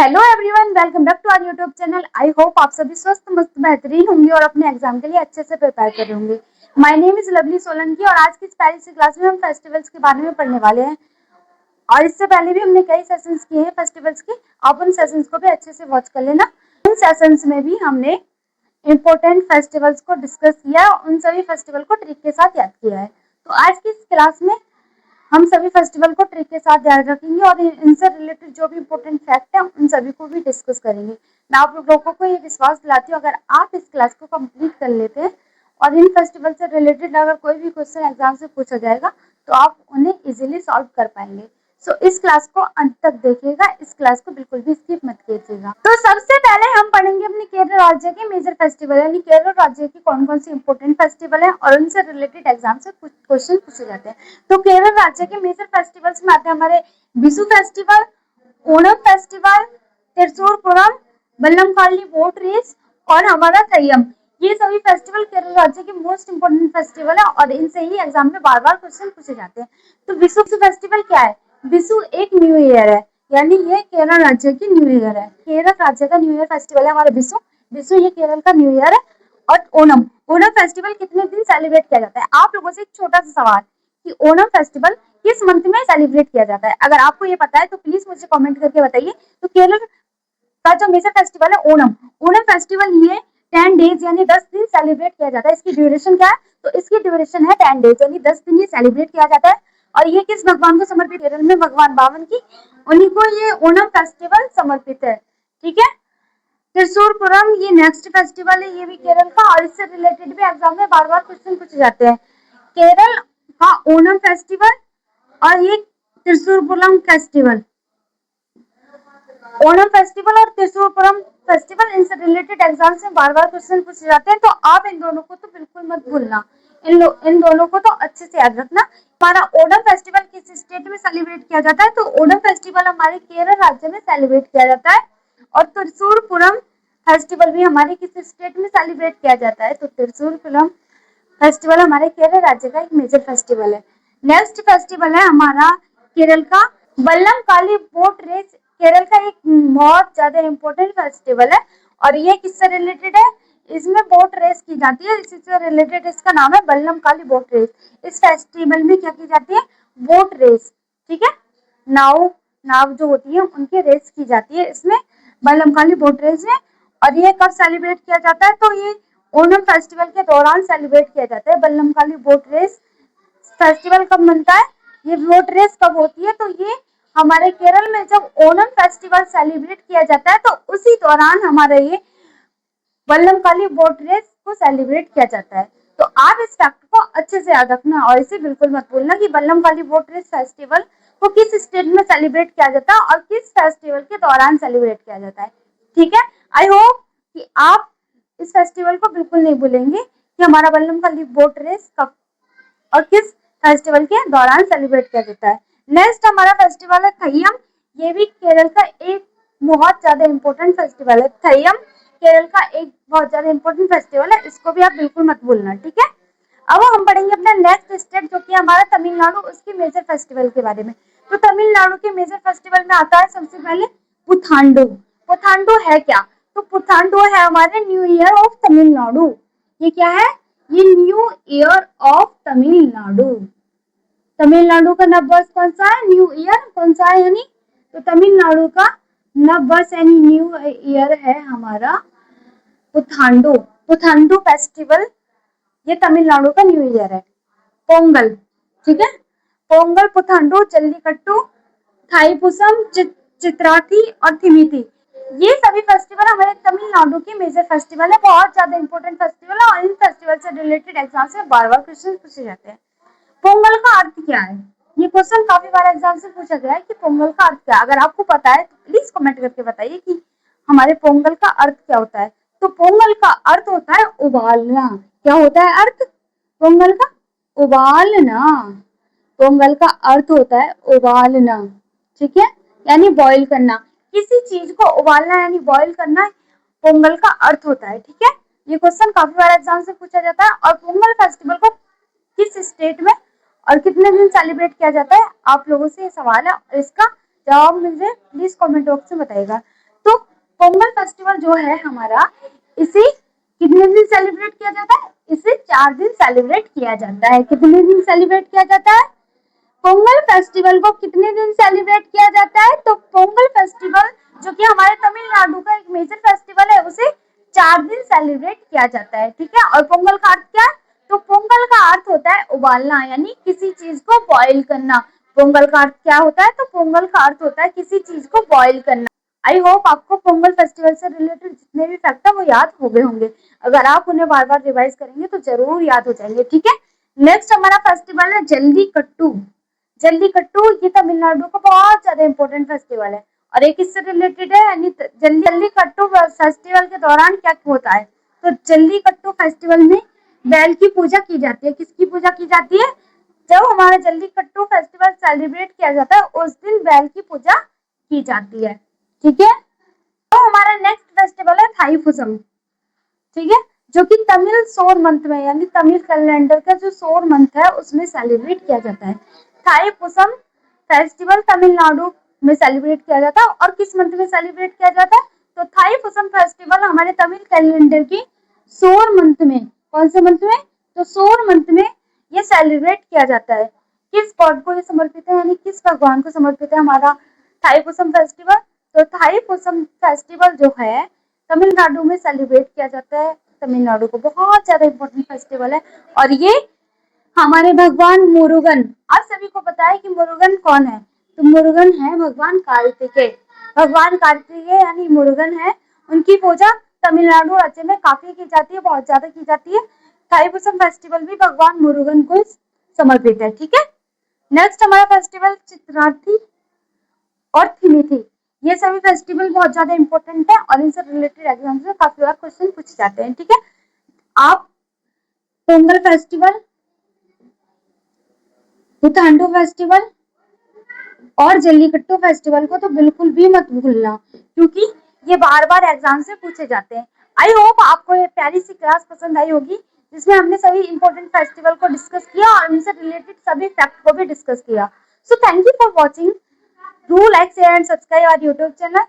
Hello everyone, welcome back to our YouTube channel. I hope आप सभी स्वस्थ मस्त बेहतरीन होंगे और अपने एग्जाम के लिए अच्छे से प्रिपेयर कर रहे होंगे। My name is lovely Solanki और आज की इस पहली सी क्लास में हम फेस्टिवल्स के बारे में पढ़ने वाले हैं। और इससे पहले भी हमने कई सेशंस किए हैं फेस्टिवल्स के, आप उन सेशंस को भी अच्छे से वॉच कर लेना। उन सेशंस में भी हमने इम्पोर्टेंट फेस्टिवल्स को डिस्कस किया, उन सभी फेस्टिवल को ट्रिक के साथ याद किया है। तो आज की इस क्लास में हम सभी फेस्टिवल को ट्रिक के साथ याद रखेंगे और इनसे रिलेटेड जो भी इम्पोर्टेंट फैक्ट है उन सभी को भी डिस्कस करेंगे। मैं आप लोगों को ये विश्वास दिलाती हूँ, अगर आप इस क्लास को कंप्लीट कर लेते हैं और इन फेस्टिवल से रिलेटेड अगर कोई भी क्वेश्चन एग्जाम से पूछा जाएगा तो आप उन्हें इजीली सॉल्व कर पाएंगे। सो इस क्लास को अंत तक देखिएगा, इस क्लास को बिल्कुल भी स्किप मत कीजिएगा। तो सबसे पहले हम पढ़ेंगे अपने केरल राज्य के मेजर फेस्टिवल, यानी केरल राज्य की कौन कौन सी इंपोर्टेंट फेस्टिवल है और उनसे रिलेटेड एग्जाम से कुछ क्वेश्चन पूछे जाते हैं। तो केरल राज्य के मेजर फेस्टिवल्स में आते हैं हमारे विशु फेस्टिवल, ओणम फेस्टिवल, त्रिशूर पूरम, बल्लमकाली बोट रेस और हमारा थय्यम। ये सभी फेस्टिवल केरल राज्य के मोस्ट इंपोर्टेंट फेस्टिवल है और इनसे ही एग्जाम में बार बार क्वेश्चन पूछे जाते हैं। तो विशु फेस्टिवल क्या है? विशु एक न्यू ईयर है, यानी ये केरल राज्य की न्यू ईयर है। केरल राज्य का न्यू ईयर फेस्टिवल है हमारा विशु। विशु ये केरल का न्यू ईयर है। और ओणम, ओणम फेस्टिवल कितने दिन सेलिब्रेट किया जाता है? आप लोगों से एक छोटा सा सवाल कि ओणम फेस्टिवल किस मंथ में सेलिब्रेट किया जाता है? अगर आपको ये पता है तो प्लीज मुझे कमेंट करके बताइए। तो केरल का जो मेजर फेस्टिवल है ओणम, ओणम फेस्टिवल ये 10 डेज यानी 10 दिन सेलिब्रेट किया जाता है। इसकी ड्यूरेशन क्या है? तो इसकी ड्यूरेशन है 10 डेज यानी 10 दिन ये सेलिब्रेट किया जाता है। और ये किस भगवान को समर्पित? केरल में भगवान बावन की, उन्हीं को ये ओणम फेस्टिवल समर्पित है। ठीक है। त्रिशूरपुरम ये नेक्स्ट फेस्टिवल है, ये भी केरल का और इससे रिलेटेड भी एग्जाम में बार बार क्वेश्चन पूछे जाते हैं। केरल का ओणम फेस्टिवल और ये त्रिशूरपुरम फेस्टिवल, ओणम फेस्टिवल और त्रिशूरपुरम फेस्टिवल, इनसे रिलेटेड एग्जाम से बार बार क्वेश्चन पूछे जाते हैं। तो आप इन दोनों को तो बिल्कुल मत भूलना, इन दोनों को तो अच्छे से याद रखना। हमारा ओणम फेस्टिवल किस स्टेट में सेलिब्रेट किया जाता है? तो ओणम फेस्टिवल हमारे केरल राज्य में सेलिब्रेट किया जाता है। और त्रिशूरपुरम फेस्टिवल भी हमारे किस स्टेट में सेलिब्रेट किया जाता है? तो त्रिशूरपुरम फेस्टिवल हमारे केरल राज्य का एक मेजर फेस्टिवल है। नेक्स्ट फेस्टिवल है हमारा केरल का बल्लम काली बोट रेस। केरल का एक बहुत ज्यादा इम्पोर्टेंट फेस्टिवल है और ये किससे रिलेटेड है? इसमें बोट रेस की जाती है, इसी से रिलेटेड इसका नाम है बल्लम काली बोट रेस। इस फेस्टिवल में क्या की जाती है? Boat race. ठीक है, नाव नाव जो होती है उनकी रेस की जाती है इसमें, बल्लम काली बोट रेस में। और ये कब सेलिब्रेट किया जाता है? तो ये ओणम फेस्टिवल के दौरान सेलिब्रेट किया जाता है। Vallam Kali boat race festival कब बनता है? ये बोट रेस कब होती है? तो ये हमारे केरल में जब ओणम फेस्टिवल सेलिब्रेट किया जाता है तो उसी दौरान हमारे ये बल्लमकाली बोट रेस को सेलिब्रेट किया जाता है। तो आप इस फैक्ट को अच्छे से याद रखना और इसे बिल्कुल मत भूलना कि बल्लमकाली बोट रेस फेस्टिवल को किस स्टेट में सेलिब्रेट किया जाता है और किस फेस्टिवल के दौरान सेलिब्रेट किया जाता है। ठीक है, आई होप कि आप इस फेस्टिवल को बिल्कुल नहीं भूलेंगे कि हमारा बल्लमकाली बोट रेस कब और किस फेस्टिवल के दौरान सेलिब्रेट किया जाता है। नेक्स्ट हमारा फेस्टिवल है थय्यम। ये भी केरल का एक बहुत ज्यादा इम्पोर्टेंट फेस्टिवल है। थय्यम केरल का एक बहुत ज्यादा इम्पोर्टेंट फेस्टिवल है, इसको भी आप बिल्कुल मत भूलना। ठीक है, अब हम पढ़ेंगे अपना नेक्स्ट स्टेट जो कि हमारा तमिलनाडु, उसके मेजर फेस्टिवल के बारे में। तो तमिलनाडु के मेजर फेस्टिवल में आता है सबसे पहले पुथांडु। पुथांडु है क्या? तो पुथांडु है हमारे न्यू ईयर ऑफ तमिलनाडु। ये क्या है? ये new year of Tamil Nadu. Tamil Nadu का नव वर्ष कौन सा है? न्यू ईयर कौन सा है यानी? तो तमिलनाडु का नव वर्ष यानी न्यू ईयर है हमारा पुथांडु। पुथांडु फेस्टिवल ये तमिलनाडु का न्यू ईयर है। पोंगल, ठीक है, पोंगल, पुथांडु, जल्लीकट्टू, थाईपुसम, चित्राथी और थिमिथी, ये सभी फेस्टिवल हमारे तमिलनाडु के मेजर फेस्टिवल है। बहुत ज्यादा इंपॉर्टेंट फेस्टिवल है और इन फेस्टिवल से रिलेटेड एग्जाम से बार बार क्वेश्चन पूछे जाते हैं। पोंगल का अर्थ क्या है? ये क्वेश्चन काफी बार एग्जाम से पूछा गया है कि पोंगल का अर्थ क्या है। अगर आपको पता है तो प्लीज कमेंट करके बताइए कि हमारे पोंगल का अर्थ क्या होता है। तो पोंगल का अर्थ होता है उबालना। क्या होता है अर्थ पोंगल का? उबालना। पोंगल का अर्थ होता है उबालना। ठीक है, यानी बॉईल करना। किसी चीज को उबालना यानी बॉईल करना पोंगल का अर्थ होता है। ठीक है, ये क्वेश्चन काफी बार एग्जाम से पूछा जाता है। और पोंगल फेस्टिवल को किस स्टेट में और कितने दिन सेलिब्रेट किया जाता है? आप लोगों से ये सवाल है और इसका जवाब मुझे प्लीज कमेंट बॉक्स में बताइएगा। पोंगल फेस्टिवल जो है हमारा, इसे कितने दिन सेलिब्रेट किया जाता है? इसे 4 दिन सेलिब्रेट किया जाता है। कितने दिन सेलिब्रेट किया जाता है? पोंगल फेस्टिवल को कितने दिन सेलिब्रेट किया जाता है? तो पोंगल फेस्टिवल जो कि हमारे तमिलनाडु का एक मेजर फेस्टिवल है, उसे 4 दिन सेलिब्रेट किया जाता है। ठीक है, और पोंगल का अर्थ क्या है? तो पोंगल का अर्थ होता है उबालना, यानी किसी चीज को बॉईल करना। पोंगल का अर्थ क्या होता है? तो पोंगल का अर्थ होता है किसी चीज को बॉईल करना। आई होप आपको पोंगल फेस्टिवल से रिलेटेड जितने भी फैक्ट है वो याद हो गए होंगे। अगर आप उन्हें बार बार रिवाइज करेंगे तो जरूर याद हो जाएंगे। ठीक है, नेक्स्ट हमारा फेस्टिवल है जल्लीकट्टू। जल्लीकट्टू ये तमिलनाडु का बहुत ज्यादा इंपॉर्टेंट फेस्टिवल है और एक इससे रिलेटेड है, यानी जल्लीकट्टू फेस्टिवल के दौरान क्या होता है? तो जल्लीकट्टू फेस्टिवल में बैल की पूजा की जाती है। किसकी पूजा की जाती है? जब हमारा जल्लीकट्टू फेस्टिवल सेलिब्रेट किया जाता है उस दिन बैल की पूजा की जाती है। ठीक है, तो हमारा नेक्स्ट फेस्टिवल है थाईपुसम। ठीक है, जो कि तमिल सौर मंथ में, यानी तमिल कैलेंडर का जो सौर मंथ है उसमें सेलिब्रेट किया जाता है। थाईपुसम फेस्टिवल तमिलनाडु में सेलिब्रेट किया जाता है और किस मंथ में सेलिब्रेट किया जाता है? तो थाईपुसम फेस्टिवल हमारे तमिल कैलेंडर की सौर मंथ में, कौन से मंथ में? तो सौर मंथ में ये सेलिब्रेट किया जाता है। किस गॉड को ये समर्पित है, यानी किस भगवान को समर्पित है हमारा थाईपुसम फेस्टिवल? तो थाईपुसम फेस्टिवल जो है तमिलनाडु में सेलिब्रेट किया जाता है। तमिलनाडु को बहुत ज्यादा इंपॉर्टेंट फेस्टिवल है और ये हमारे भगवान मुरुगन, आप सभी को पता है कि मुरुगन कौन है? तो मुरुगन है भगवान कार्तिकेय। भगवान कार्तिकेय यानी मुरुगन है, उनकी पूजा तमिलनाडु राज्य में काफी की जाती है, बहुत ज्यादा की जाती है। थाईपुसम फेस्टिवल भी भगवान मुरुगन को समर्पित है। ठीक है, नेक्स्ट हमारा फेस्टिवल चित्रार्थी और थिमिथी। ये सभी फेस्टिवल बहुत ज्यादा इंपॉर्टेंट है और इनसे रिलेटेड एग्जाम में काफी बार क्वेश्चन पूछे जाते हैं। ठीक है, आप पोंगल फेस्टिवल, पुथांडू फेस्टिवल और जल्लीकट्टू फेस्टिवल को तो बिल्कुल भी मत भूलना, क्योंकि ये बार बार एग्जाम से पूछे जाते हैं। आई होप आपको ये प्यारी सी क्लास पसंद आई होगी, जिसमें हमने सभी इंपॉर्टेंट फेस्टिवल को डिस्कस किया और उनसे रिलेटेड सभी फैक्ट को भी डिस्कस किया। So thank you for watching. Do like share and subscribe our YouTube channel.